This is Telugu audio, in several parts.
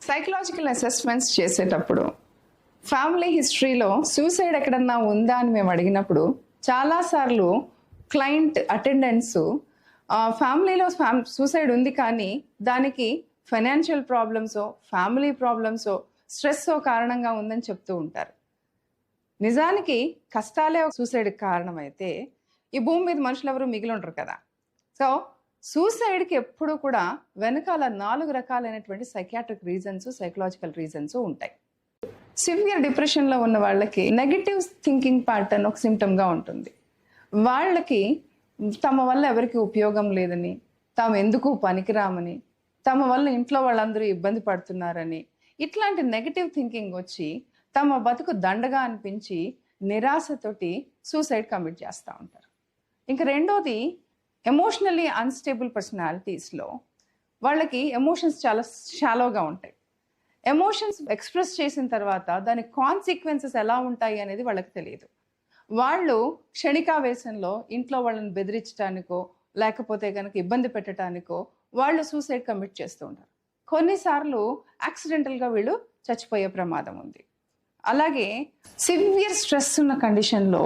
సైకలాజికల్ అసెస్మెంట్స్ చేసేటప్పుడు ఫ్యామిలీ హిస్టరీలో సూసైడ్ ఎక్కడన్నా ఉందా అని మేము అడిగినప్పుడు చాలాసార్లు క్లయింట్ అటెండెంట్స్ ఫ్యామిలీలో సూసైడ్ ఉంది కానీ దానికి ఫైనాన్షియల్ ప్రాబ్లమ్సో ఫ్యామిలీ ప్రాబ్లమ్సో స్ట్రెస్సో కారణంగా ఉందని చెప్తూ ఉంటారు. నిజానికి కష్టాలే సూసైడ్కి కారణమైతే ఈ భూమి మీద మనుషులు ఎవరు మిగిలి ఉండరు కదా. సో సూసైడ్కి ఎప్పుడు కూడా వెనకాల 4 రకాలైనటువంటి సైకియాట్రిక్ రీజన్స్, సైకలాజికల్ రీజన్స్ ఉంటాయి. సివియర్ డిప్రెషన్లో ఉన్న వాళ్ళకి నెగటివ్ థింకింగ్ ప్యాటర్న్ ఒక సిమ్టమ్గా ఉంటుంది. వాళ్ళకి తమ వల్ల ఎవరికి ఉపయోగం లేదని, తాము ఎందుకు పనికిరామని, తమ వల్ల ఇంట్లో వాళ్ళందరూ ఇబ్బంది పడుతున్నారని, ఇట్లాంటి నెగటివ్ థింకింగ్ వచ్చి తమ బతుకు దండగా అనిపించి నిరాశతోటి సూసైడ్ కమిట్ చేస్తూ ఉంటారు. ఇంకా రెండోది, ఎమోషనల్లీ అన్స్టేబుల్ పర్సనాలిటీస్లో వాళ్ళకి ఎమోషన్స్ చాలా షాలోగా ఉంటాయి. ఎమోషన్స్ ఎక్స్ప్రెస్ చేసిన తర్వాత దాని కాన్సిక్వెన్సెస్ ఎలా ఉంటాయి అనేది వాళ్ళకి తెలియదు. వాళ్ళు క్షణికావేశంలో ఇంట్లో వాళ్ళని బెదిరించడానికో లేకపోతే కనుక ఇబ్బంది పెట్టడానికో వాళ్ళు సూసైడ్ కమిట్ చేస్తూ ఉంటారు. కొన్నిసార్లు యాక్సిడెంటల్గా వీళ్ళు చచ్చిపోయే ప్రమాదం ఉంది. అలాగే సివియర్ స్ట్రెస్ ఉన్న కండిషన్లో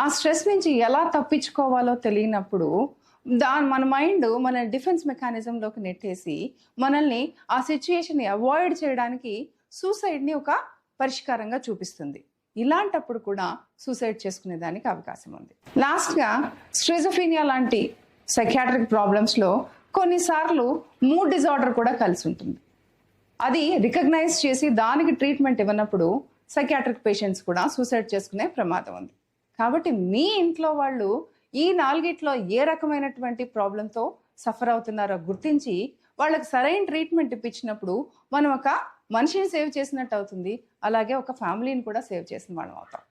ఆ స్ట్రెస్ నుంచి ఎలా తప్పించుకోవాలో తెలియనప్పుడు మన మైండ్ మన డిఫెన్స్ మెకానిజంలోకి నెట్టేసి మనల్ని ఆ సిచ్యుయేషన్ని అవాయిడ్ చేయడానికి సూసైడ్ని ఒక పరిష్కారంగా చూపిస్తుంది. ఇలాంటప్పుడు కూడా సూసైడ్ చేసుకునే దానికి అవకాశం ఉంది. లాస్ట్గా స్ట్రిజోఫీనియా లాంటి సైకియాట్రిక్ ప్రాబ్లమ్స్లో కొన్నిసార్లు మూడ్ డిజార్డర్ కూడా కలిసి ఉంటుంది. అది రికగ్నైజ్ చేసి దానికి ట్రీట్మెంట్ ఇవ్వనప్పుడు సైకియాట్రిక్ పేషెంట్స్ కూడా సూసైడ్ చేసుకునే ప్రమాదం ఉంది. కాబట్టి మీ ఇంట్లో వాళ్ళు ఈ 4 ఏ రకమైనటువంటి ప్రాబ్లంతో సఫర్ అవుతున్నారో గుర్తించి వాళ్ళకి సరైన ట్రీట్మెంట్ ఇప్పించినప్పుడు మనం ఒక మనిషిని సేవ్ చేసినట్టు అవుతుంది, అలాగే ఒక ఫ్యామిలీని కూడా సేవ్ చేసిన వాళ్ళం అవుతాం.